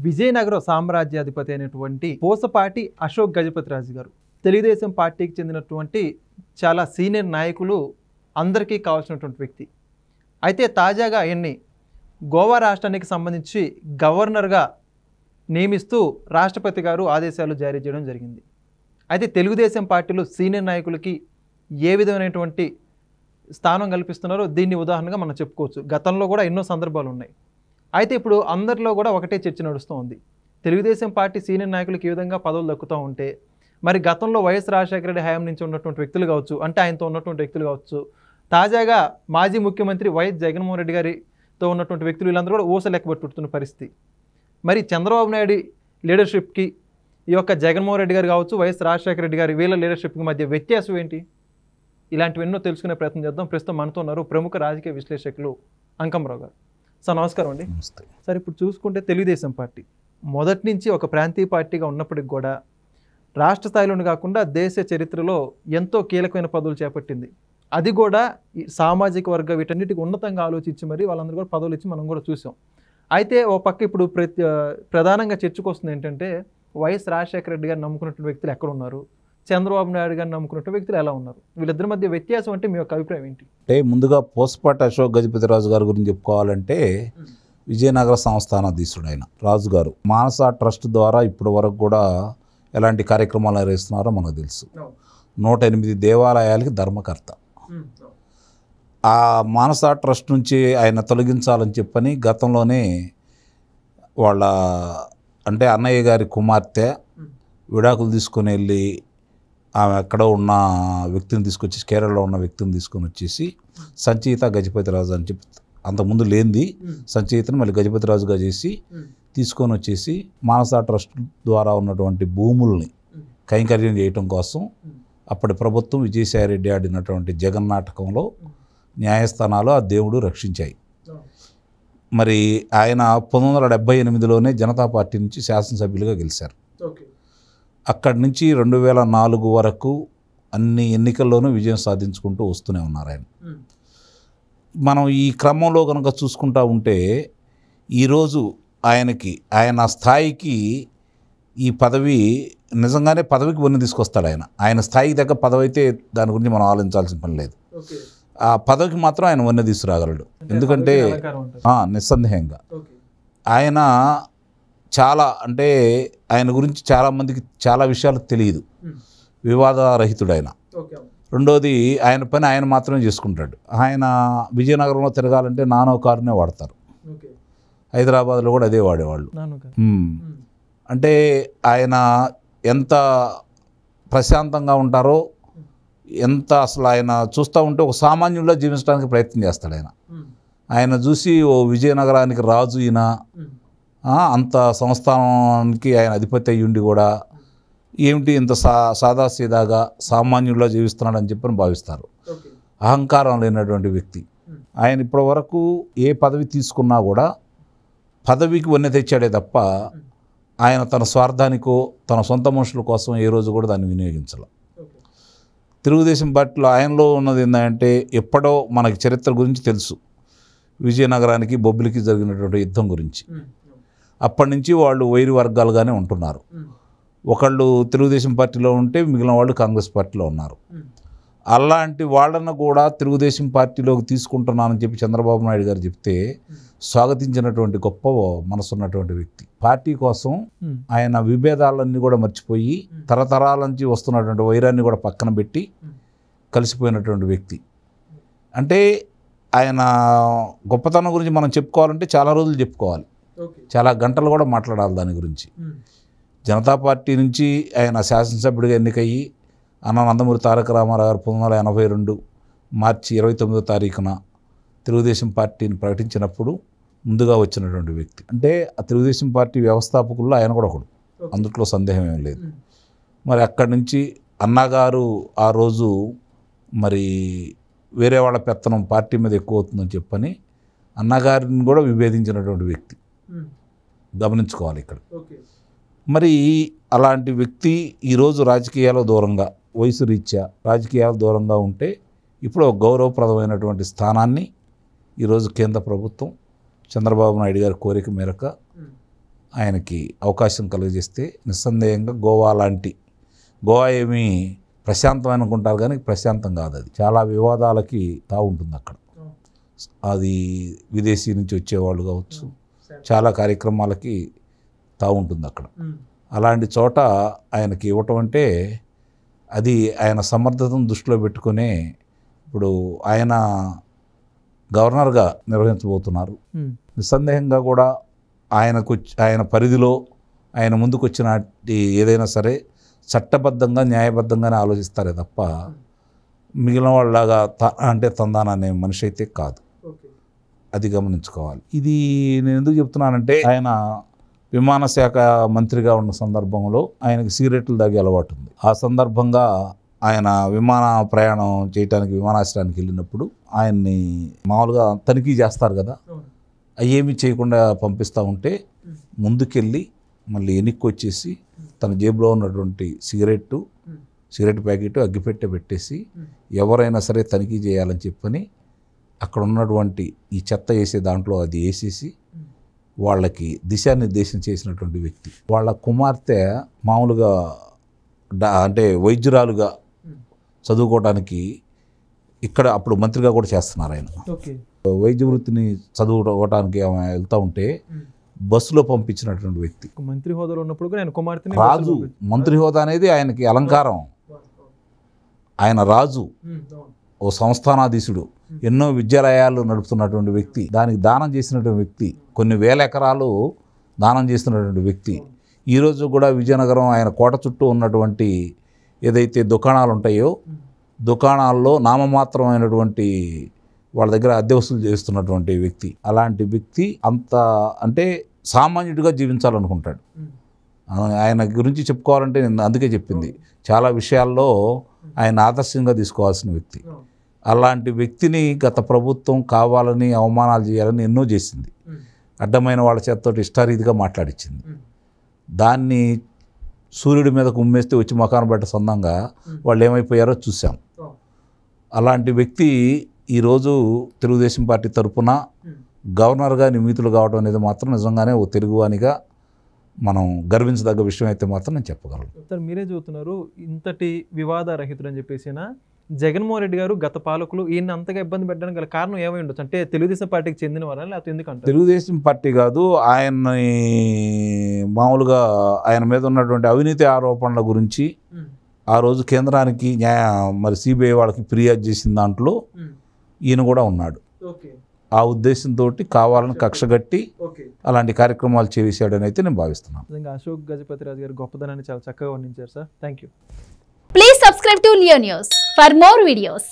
విజయనగరం సామ్రాజ్యాధిపతి అయినటువంటి పూసపాటి అశోక్ గజపతిరాజు గారు తెలుగుదేశం పార్టీకి చెందినటువంటి చాలా సీనియర్ నాయకులు, అందరికీ కావాల్సినటువంటి వ్యక్తి. అయితే తాజాగా ఆయన్ని గోవా రాష్ట్రానికి సంబంధించి గవర్నర్గా నియమిస్తూ రాష్ట్రపతి గారు ఆదేశాలు జారీ చేయడం జరిగింది. అయితే తెలుగుదేశం పార్టీలో సీనియర్ నాయకులకి ఏ విధమైనటువంటి స్థానం కల్పిస్తున్నారో దీన్ని ఉదాహరణగా మనం చెప్పుకోవచ్చు. గతంలో కూడా ఎన్నో సందర్భాలు ఉన్నాయి. అయితే ఇప్పుడు అందరిలో కూడా ఒకటే చర్చ నడుస్తూ ఉంది. తెలుగుదేశం పార్టీ సీనియర్ నాయకులకు ఈ విధంగా పదవులు దక్కుతూ ఉంటే, మరి గతంలో వైఎస్ రాజశేఖర రెడ్డి హయాం నుంచి ఉన్నటువంటి వ్యక్తులు కావచ్చు, అంటే ఆయనతో ఉన్నటువంటి వ్యక్తులు కావచ్చు, తాజాగా మాజీ ముఖ్యమంత్రి వైఎస్ జగన్మోహన్ రెడ్డి గారితో ఉన్నటువంటి వ్యక్తులు, వీళ్ళందరూ కూడా ఊస లెక్కబెట్టుతున్న పరిస్థితి. మరి చంద్రబాబు నాయుడు లీడర్షిప్కి ఈ యొక్క జగన్మోహన్ రెడ్డి గారు కావచ్చు, వైఎస్ రాజశేఖర రెడ్డి గారి వీళ్ళ లీడర్షిప్కి మధ్య వ్యత్యాసం ఏంటి? ఇలాంటివెన్నో తెలుసుకునే ప్రయత్నం చేద్దాం. ప్రస్తుతం మనతో ఉన్నారు ప్రముఖ రాజకీయ విశ్లేషకులు అంకమరావు గారు. సార్ నమస్కారం అండి. నమస్తే సార్, ఇప్పుడు చూసుకుంటే తెలుగుదేశం పార్టీ మొదటి నుంచి ఒక ప్రాంతీయ పార్టీగా ఉన్నప్పటికి కూడా రాష్ట్ర స్థాయిలోనే కాకుండా దేశ చరిత్రలో ఎంతో కీలకమైన పదవులు చేపట్టింది. అది కూడా ఈ సామాజిక వర్గ వీటన్నిటికి ఉన్నతంగా ఆలోచించి మరి వాళ్ళందరూ కూడా పదవులు ఇచ్చి మనం కూడా చూసాం. అయితే ఓ పక్క ఇప్పుడు ప్రధానంగా చర్చకు వస్తుంది ఏంటంటే, వైఎస్ రాజశేఖర రెడ్డి గారు నమ్ముకున్నటువంటి వ్యక్తులు ఎక్కడ ఉన్నారు, చంద్రబాబు నాయుడు గారిని నమ్ముకున్నటువంటి వ్యక్తులు ఎలా ఉన్నారు, వీళ్ళిద్దరి మధ్య వ్యత్యాసం అంటే మీ యొక్క అభిప్రాయం ఏంటి? అంటే ముందుగా పూసపాటి అశోక్ గజపతిరాజు గారి గురించి చెప్పుకోవాలంటే, విజయనగర సంస్థానాధీశుడు ఆయన రాజు గారు. మానస ట్రస్ట్ ద్వారా ఇప్పటి వరకు కూడా ఎలాంటి కార్యక్రమాలు నిర్వహిస్తున్నారో మనకు తెలుసు. 108 దేవాలయాలకి ధర్మకర్త. ఆ మానస ట్రస్ట్ నుంచి ఆయన తొలగించాలని చెప్పని గతంలోనే వాళ్ళ అంటే అన్నయ్య గారి కుమార్తె విడాకులు తీసుకొని వెళ్ళి ఆమె ఎక్కడో ఉన్న వ్యక్తిని తీసుకొచ్చి, కేరళలో ఉన్న వ్యక్తిని తీసుకొని వచ్చేసి సంచయిత గజపతిరాజు అని చెప్పి, అంతకుముందు లేనిది సంచయితను మళ్ళీ గజపతిరాజుగా చేసి తీసుకొని వచ్చేసి మానస ట్రస్ట్ ద్వారా ఉన్నటువంటి భూముల్ని కైంకర్యం చేయటం కోసం అప్పటి ప్రభుత్వం విజయసాయి రెడ్డి ఆడినటువంటి జగన్ నాటకంలో న్యాయస్థానాలు ఆ దేవుడు రక్షించాయి. మరి ఆయన 1978లోనే జనతా పార్టీ నుంచి శాసనసభ్యులుగా గెలిచారు. అక్కడి నుంచి 2004 వరకు అన్ని ఎన్నికల్లోనూ విజయం సాధించుకుంటూ వస్తూనే ఉన్నారు ఆయన. మనం ఈ క్రమంలో కనుక చూసుకుంటూ ఉంటే ఈరోజు ఆయన స్థాయికి ఈ పదవి నిజంగానే పదవికి వన్ని తీసుకొస్తాడు ఆయన. ఆయన స్థాయికి దగ్గర పదవి అయితే దాని గురించి మనం ఆలోచించాల్సిన పని లేదు. ఆ పదవికి మాత్రం ఆయన వన్నె తీసుకురాగలడు. ఎందుకంటే నిస్సందేహంగా ఆయన చాలా, అంటే ఆయన గురించి చాలామందికి చాలా విషయాలు తెలియదు. వివాదరహితుడు ఆయన. రెండోది, ఆయన పని ఆయన మాత్రమే చేసుకుంటాడు. ఆయన విజయనగరంలో తిరగాలంటే నానో కారునే వాడతారు. హైదరాబాద్లో కూడా అదే వాడేవాళ్ళు. అంటే ఆయన ఎంత ప్రశాంతంగా ఉంటారో, ఎంత అసలు ఆయన చూస్తూ ఉంటే ఒక సామాన్యుల్లో జీవించడానికి ప్రయత్నం చేస్తాడు ఆయన. ఆయన చూసి ఓ విజయనగరానికి రాజు ఈయన, అంత సంస్థానానికి ఆయన అధిపతి అయ్యుండి కూడా ఏమిటి ఇంత సాదాసీదాగా సామాన్యుల్లో జీవిస్తున్నాడని చెప్పని భావిస్తారు. అహంకారం లేనటువంటి వ్యక్తి ఆయన. ఇప్పటి వరకు ఏ పదవి తీసుకున్నా కూడా పదవికి వన్నె తెచ్చాడే తప్ప ఆయన తన స్వార్థానికో తన సొంత మనుషుల కోసం ఏ రోజు కూడా దాన్ని వినియోగించాలి. తెలుగుదేశం పార్టీలో ఆయనలో ఉన్నది ఏంటంటే, ఎప్పుడో మనకి చరిత్ర గురించి తెలుసు, విజయనగరానికి బొబ్బిలికి జరిగినటువంటి యుద్ధం గురించి. అప్పటి నుంచి వాళ్ళు వైరి వర్గాలుగానే ఉంటున్నారు. ఒకళ్ళు తెలుగుదేశం పార్టీలో ఉంటే మిగిలిన వాళ్ళు కాంగ్రెస్ పార్టీలో ఉన్నారు. అలాంటి వాళ్ళను కూడా తెలుగుదేశం పార్టీలోకి తీసుకుంటున్నానని చెప్పి చంద్రబాబు నాయుడు గారు చెప్తే స్వాగతించినటువంటి గొప్ప మనసున్నటువంటి వ్యక్తి. పార్టీ కోసం ఆయన విభేదాలన్నీ కూడా మర్చిపోయి తరతరాల నుంచి వస్తున్నటువంటి వైరాన్ని కూడా పక్కన పెట్టి కలిసిపోయినటువంటి వ్యక్తి. అంటే ఆయన గొప్పతనం గురించి మనం చెప్పుకోవాలంటే చాలా రోజులు చెప్పుకోవాలి, చాలా గంటలు కూడా మాట్లాడాలి దాని గురించి. జనతా పార్టీ నుంచి ఆయన శాసనసభ్యుడిగా ఎన్నికయ్యి నందమూరి తారక రామారావు గారు 1982 మార్చి 29వ తారీఖున తెలుగుదేశం పార్టీని ప్రకటించినప్పుడు ముందుగా వచ్చినటువంటి వ్యక్తి. అంటే ఆ తెలుగుదేశం పార్టీ వ్యవస్థాపకుల్లో ఆయన కూడా ఒకడు, అందుట్లో సందేహం ఏం లేదు. మరి అక్కడి నుంచి అన్నగారు ఆ రోజు మరి వేరే వాళ్ళ పెత్తనం పార్టీ మీద ఎక్కువ అవుతుందని చెప్పని అన్నగారిని కూడా విభేదించినటువంటి వ్యక్తి గమనించుకోవాలి ఇక్కడ. మరి అలాంటి వ్యక్తి ఈరోజు రాజకీయాల్లో దూరంగా, వయసు రీత్యా రాజకీయాలు దూరంగా ఉంటే ఇప్పుడు ఒక గౌరవప్రదమైనటువంటి స్థానాన్ని ఈరోజు కేంద్ర ప్రభుత్వం చంద్రబాబు నాయుడు గారి కోరిక మేరకు ఆయనకి అవకాశం కలిగజేస్తే నిస్సందేహంగా గోవా ఏమీ ప్రశాంతం అనుకుంటారు కానీ ప్రశాంతం కాదు. అది చాలా వివాదాలకి తావుంటుంది అక్కడ. అది విదేశీ నుంచి వచ్చేవాళ్ళు కావచ్చు, చాలా కార్యక్రమాలకి తావుంటుంది అక్కడ. అలాంటి చోట ఆయనకి ఇవ్వటం అంటే అది ఆయన సమర్థతను దృష్టిలో పెట్టుకునే ఇప్పుడు ఆయన గవర్నర్గా నిర్వహించబోతున్నారు. నిస్సందేహంగా కూడా ఆయన పరిధిలో ఆయన ముందుకు వచ్చిన ఏదైనా సరే చట్టబద్ధంగా న్యాయబద్ధంగానే ఆలోచిస్తారే తప్ప మిగిలిన వాళ్ళలాగా అంటే తందాన అనే మనిషి అయితే కాదు. అది గమనించుకోవాలి. ఇది నేను ఎందుకు చెప్తున్నానంటే ఆయన విమానశాఖ మంత్రిగా ఉన్న సందర్భంలో ఆయనకి సిగరెట్లు తాగే అలవాటు ఉంది. ఆ సందర్భంగా ఆయన విమాన ప్రయాణం చేయడానికి విమానాశ్రయానికి వెళ్ళినప్పుడు ఆయన్ని మామూలుగా తనిఖీ చేస్తారు కదా, అయ్యేమీ చేయకుండా పంపిస్తూ ఉంటే ముందుకెళ్ళి మళ్ళీ వెనక్కి వచ్చేసి తన జేబులో ఉన్నటువంటి సిగరెట్ ప్యాకెట్ అగ్గిపెట్టె పెట్టేసి ఎవరైనా సరే తనిఖీ చేయాలని చెప్పని అక్కడ ఉన్నటువంటి ఈ చెత్త వేసే దాంట్లో అది వేసేసి వాళ్ళకి దిశానిర్దేశం చేసినటువంటి వ్యక్తి. వాళ్ళ కుమార్తె మామూలుగా అంటే వైద్యురాలుగా చదువుకోవడానికి ఇక్కడ అప్పుడు మంత్రిగా కూడా చేస్తున్నారు ఆయన. వైద్య వృత్తిని చదువుకోవడానికి ఆమె వెళ్తూ ఉంటే బస్సులో పంపించినటువంటి వ్యక్తి. మంత్రి హోదాలో ఉన్నప్పుడు రాజు మంత్రి హోదా అనేది ఆయనకి అలంకారం. ఆయన రాజు, ఓ సంస్థానాధీశుడు, ఎన్నో విద్యాలయాలు నడుపుతున్నటువంటి వ్యక్తి, దానికి దానం చేసినటువంటి వ్యక్తి, కొన్ని వేల ఎకరాలు దానం చేస్తున్నటువంటి వ్యక్తి. ఈరోజు కూడా విజయనగరం ఆయన కోట చుట్టూ ఉన్నటువంటి ఏదైతే దుకాణాలు ఉంటాయో దుకాణాల్లో నామమాత్రమైనటువంటి వాళ్ళ దగ్గర అద్దె వసూలు చేస్తున్నటువంటి వ్యక్తి. అలాంటి వ్యక్తి అంత అంటే సామాన్యుడిగా జీవించాలనుకుంటాడు. ఆయన గురించి చెప్పుకోవాలంటే నేను అందుకే చెప్పింది, చాలా విషయాల్లో ఆయన ఆదర్శంగా తీసుకోవాల్సిన వ్యక్తి. అలాంటి వ్యక్తిని గత ప్రభుత్వం కావాలని అవమానాలు చేయాలని ఎన్నో చేసింది. అడ్డమైన వాళ్ళ చేతతో ఇష్టారీతిగా మాట్లాడించింది. దాన్ని సూర్యుడి మీదకు ఉమ్మేస్తే వచ్చి మకాను బట్ట సొంతంగా వాళ్ళు ఏమైపోయారో చూసాం. అలాంటి వ్యక్తి ఈరోజు తెలుగుదేశం పార్టీ తరఫున గవర్నర్గా నియమితులు కావడం అనేది మాత్రం నిజంగానే ఓ తెలుగువానిగా మనం గర్వించదగ్గ విషయం అయితే మాత్రం నేను చెప్పగలను. సార్, మీరే చూస్తున్నారు ఇంతటి వివాద రహితుడు అని చెప్పేసిన జగన్మోహన్ రెడ్డి గారు గత పాలకులు ఈయన అంతగా ఇబ్బంది పెట్టడానికి గల కారణం ఏమై ఉండొచ్చు? అంటే తెలుగుదేశం పార్టీకి చెందిన వాళ్ళని లేకపోతే ఎందుకంటే? తెలుగుదేశం పార్టీ కాదు, ఆయన్ని మామూలుగా ఆయన మీద ఉన్నటువంటి అవినీతి ఆరోపణల గురించి ఆ రోజు కేంద్రానికి మరి సిబిఐ వాళ్ళకి ఫిర్యాదు చేసిన దాంట్లో ఈయన కూడా ఉన్నాడు. ఆ ఉద్దేశంతో కావాలని కక్షగట్టి అలాంటి కార్యక్రమాలు చేశాడని అయితే నేను భావిస్తున్నాను. నిజంగా అశోక్ గజపతిరాజు గారు గొప్పదనాన్ని చాలా చక్కగా వర్ణించారు sir. Thank you. Please subscribe to Leo News for more videos.